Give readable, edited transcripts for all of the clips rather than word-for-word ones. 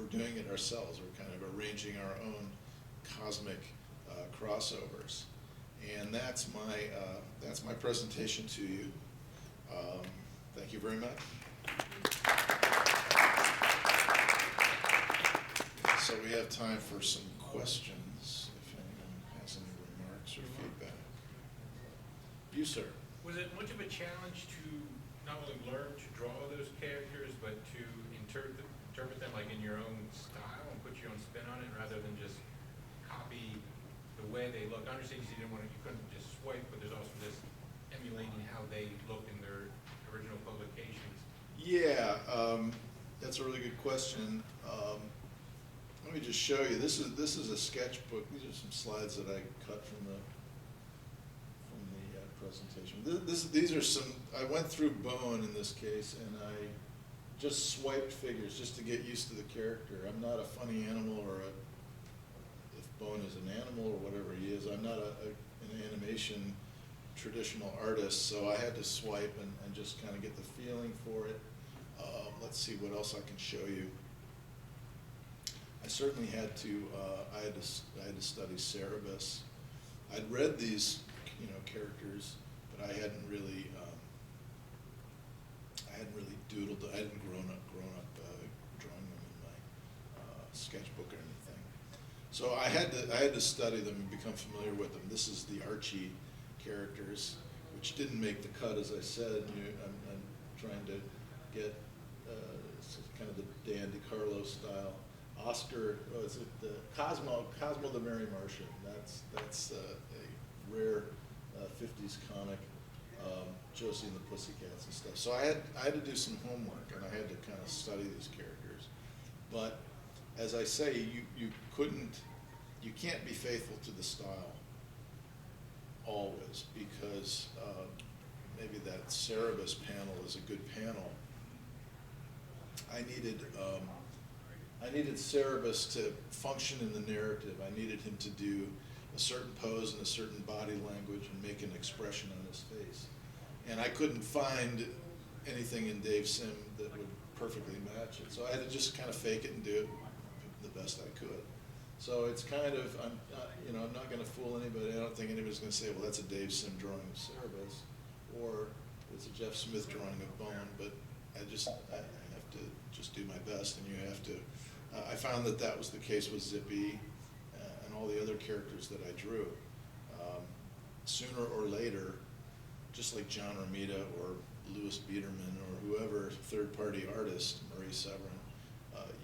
we're doing it ourselves. We're kind of arranging our own cosmic crossovers. And that's my presentation to you. Thank you very much. So we have time for some questions, if anyone has any remarks or feedback. You, sir. Was it much of a challenge to not only learn to draw those characters, but to interpret them like in your own style and put your own spin on it, rather than just copy the way they look? I understand you couldn't just swipe, but there's also this emulating how they looked in their original publications. Yeah, that's a really good question. Let me just show you. This is a sketchbook. These are some slides that I cut from the presentation. These are some. I went through Bone in this case, and I just swiped figures just to get used to the character. I'm not a funny animal, or if Bone is an animal or whatever he is. I'm not an animation traditional artist, so I had to swipe and just kind of get the feeling for it. Let's see what else I can show you. I certainly had to. I had to study Cerebus. I'd read these, characters, but I hadn't really doodled. I hadn't grown up drawing them in my sketchbook or anything. So I had to study them and become familiar with them. This is the Archie characters, which didn't make the cut, as I said. I'm trying to get kind of the Dan DiCarlo style. Oscar, is it the Cosmo the Merry Martian? That's a rare 50s comic. Josie and the Pussycats and stuff. So I had to do some homework, and I had to kind of study these characters. But as I say, you can't be faithful to the style always, because maybe that Cerebus panel is a good panel. I needed Cerebus to function in the narrative. I needed him to do a certain pose and a certain body language and make an expression on his face. And I couldn't find anything in Dave Sim that would perfectly match it. So I had to just kind of fake it and do it the best I could. So it's kind of, I'm not going to fool anybody. I don't think anybody's going to say, well, that's a Dave Sim drawing of Cerebus, or it's a Jeff Smith drawing of Bone. But I have to just do my best, and you have to. I found that was the case with Zippy and all the other characters that I drew. Sooner or later, just like John Romita or Louis Biederman or whoever third-party artist, Marie Severin,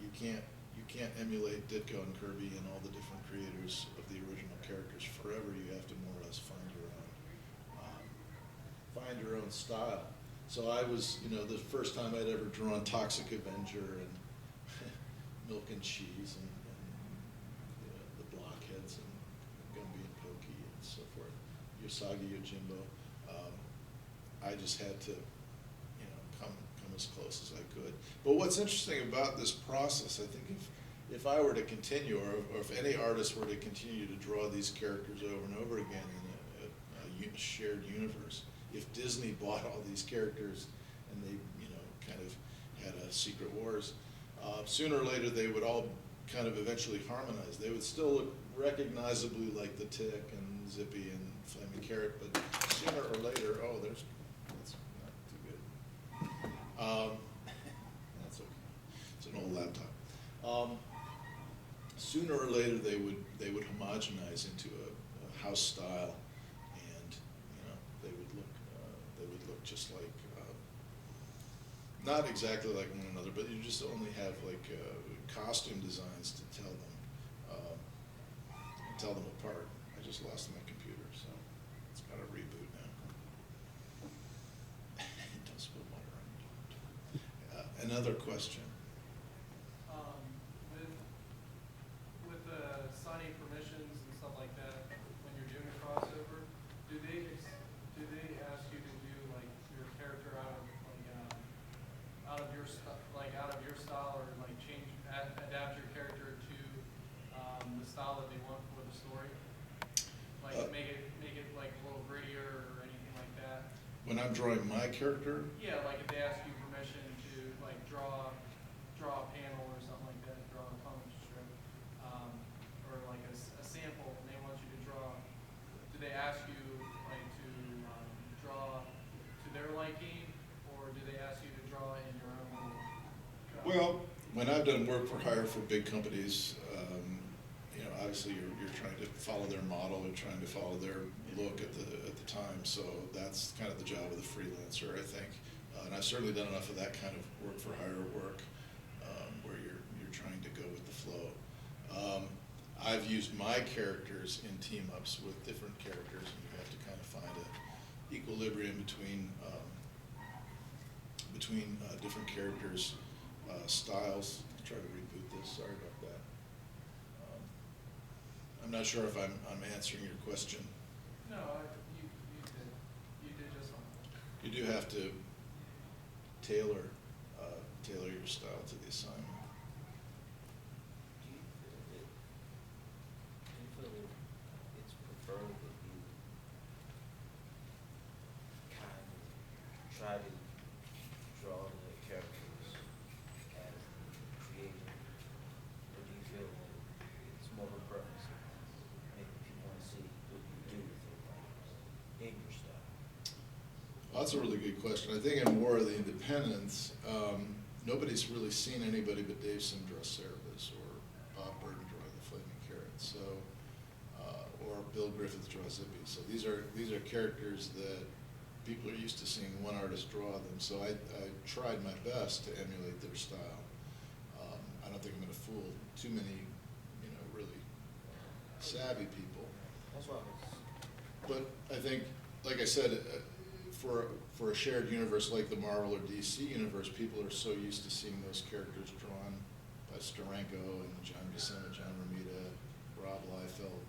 you can't emulate Ditko and Kirby and all the different creators of the original characters forever. You have to more or less find your own style. So I was, the first time I'd ever drawn Toxic Avenger and Milk and Cheese and the Blockheads and Gumby and Pokey and so forth, Usagi Yojimbo. I just had to, come as close as I could. But what's interesting about this process, I think if I were to continue, or if any artist were to continue to draw these characters over and over again in a shared universe, if Disney bought all these characters and they, kind of had a Secret Wars, sooner or later they would all kind of eventually harmonize. They would still look recognizably like the Tick and Zippy and Flaming Carrot, but sooner or later, that's not too good. That's okay. It's an old laptop. Sooner or later they would homogenize into a house style, and they would look just like. Not exactly like one another, but you just only have like costume designs to tell them apart. I just lost my computer, so it's got a reboot now. Don't spill water on me. Another question. With the signing permissions and stuff like that, when you're doing a crossover, do they ask you to do like your character out of your style, or like adapt your character to the style that they want for the story? Like make it like a little grittier or anything like that? When I'm drawing my character? Yeah, like if they ask you permission to like draw a panel or something like that, draw a I've done work for hire for big companies. You know, obviously you're trying to follow their model, you're trying to follow their look at the time. So that's kind of the job of the freelancer, I think. And I've certainly done enough of that kind of work for hire work, where you're trying to go with the flow. I've used my characters in team-ups with different characters, and you have to kind of find an equilibrium between different characters' styles. I'll try to reboot this, sorry about that. I'm not sure if I'm answering your question. No, you did just fine. You do have to tailor your style to the assignment. Do you feel it's preferred that you kind of try to draw the characters as the creator, or do you feel that it's more of a preference? Maybe people want to see what you do with it, like in your style. Well, that's a really good question. I think in War of the Independents, nobody's really seen anybody but Dave Sim draw Cerebus, or Bob Burton drawing the Flaming Carrot, so, or Bill Griffith draw Zippy. So these are characters that people are used to seeing one artist draw them. So I tried my best to emulate their style. I don't think I'm going to fool too many, really savvy people. That's why I was. But I think, like I said, for a shared universe like the Marvel or DC universe, people are so used to seeing those characters drawn by Steranko and John Buscema, John Romita, Rob Liefeld,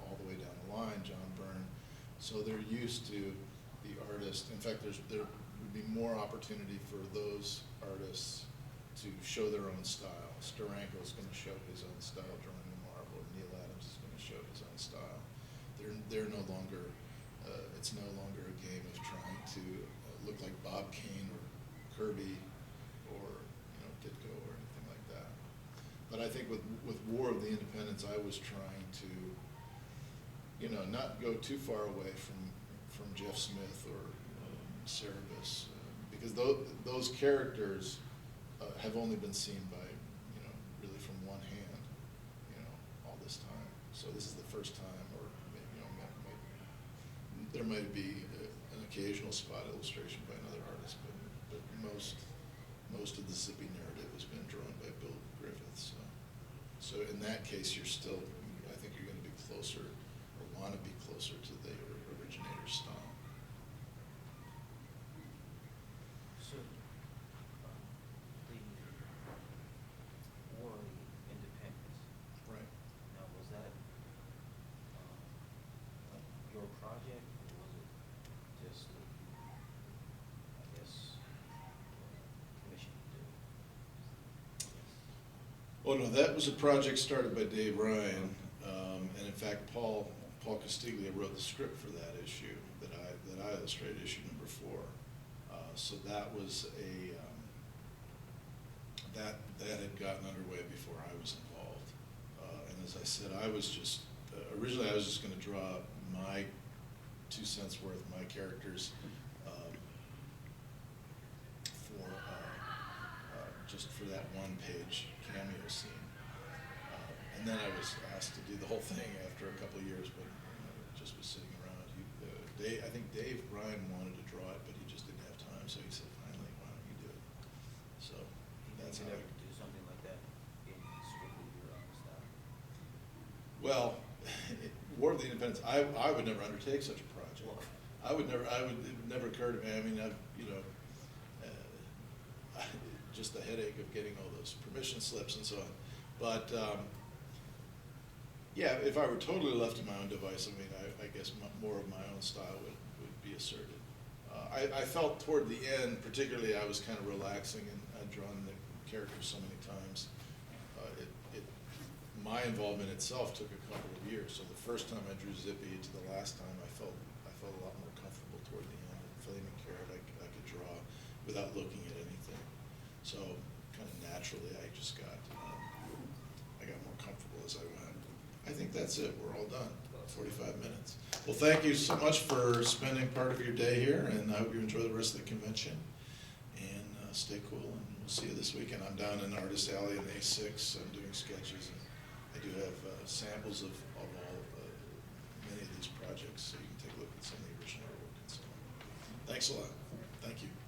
all the way down the line, John Byrne. So they're used to the artist. In fact, there would be more opportunity for those artists to show their own style. Steranko is going to show his own style drawing the Marvel. Neil Adams is going to show his own style. They're no longer. It's no longer a game of trying to look like Bob Kane or Kirby or Ditko or anything like that. But I think with War of the Independents, I was trying to not go too far away from Jeff Smith or Cerebus, because those characters have only been seen by really from one hand all this time. So this is the first time, or maybe, there might be an occasional spot illustration by another artist, but most of the Zippy narrative has been drawn by Bill Griffith. So in that case, I think you're going to be closer, or want to be closer to the originator's style. So, the War of the Independence. Right. Now, was that like your project, or was it just, I guess, commission to do? Oh, no, that was a project started by Dave Ryan, and in fact, Paul Castiglia wrote the script for that issue that I illustrated, issue number 4. So that was that had gotten underway before I was involved. And as I said, I was just originally I was just going to draw my 2 cents worth, my characters, for just for that one-page cameo scene. And then I was asked to do the whole thing after a couple of years, but just was sitting around. I think Dave Ryan wanted to draw it, but he just didn't have time, so he said, finally, why don't you do it? So that's Did how you ever do something like that in strictly your own style? Well, War of the Independents, I would never undertake such a project. It would never occur to me. I mean, just the headache of getting all those permission slips and so on. But yeah, if I were totally left to my own device, I mean, I guess more of my own style would be asserted. I felt toward the end, particularly, I was kind of relaxing, and I'd drawn the characters so many times. My involvement itself took a couple of years. So the first time I drew Zippy to the last time, I felt a lot more comfortable toward the end. Flaming Carrot, I could draw without looking at anything. So kind of naturally, I got more comfortable as I went. I think that's it. We're all done. 45 minutes. Well, thank you so much for spending part of your day here, and I hope you enjoy the rest of the convention. And stay cool, and we'll see you this weekend. I'm down in Artist Alley in A6. I'm doing sketches, and I do have samples of all many of these projects, so you can take a look at some of the original work and so on. Thanks a lot. Thank you.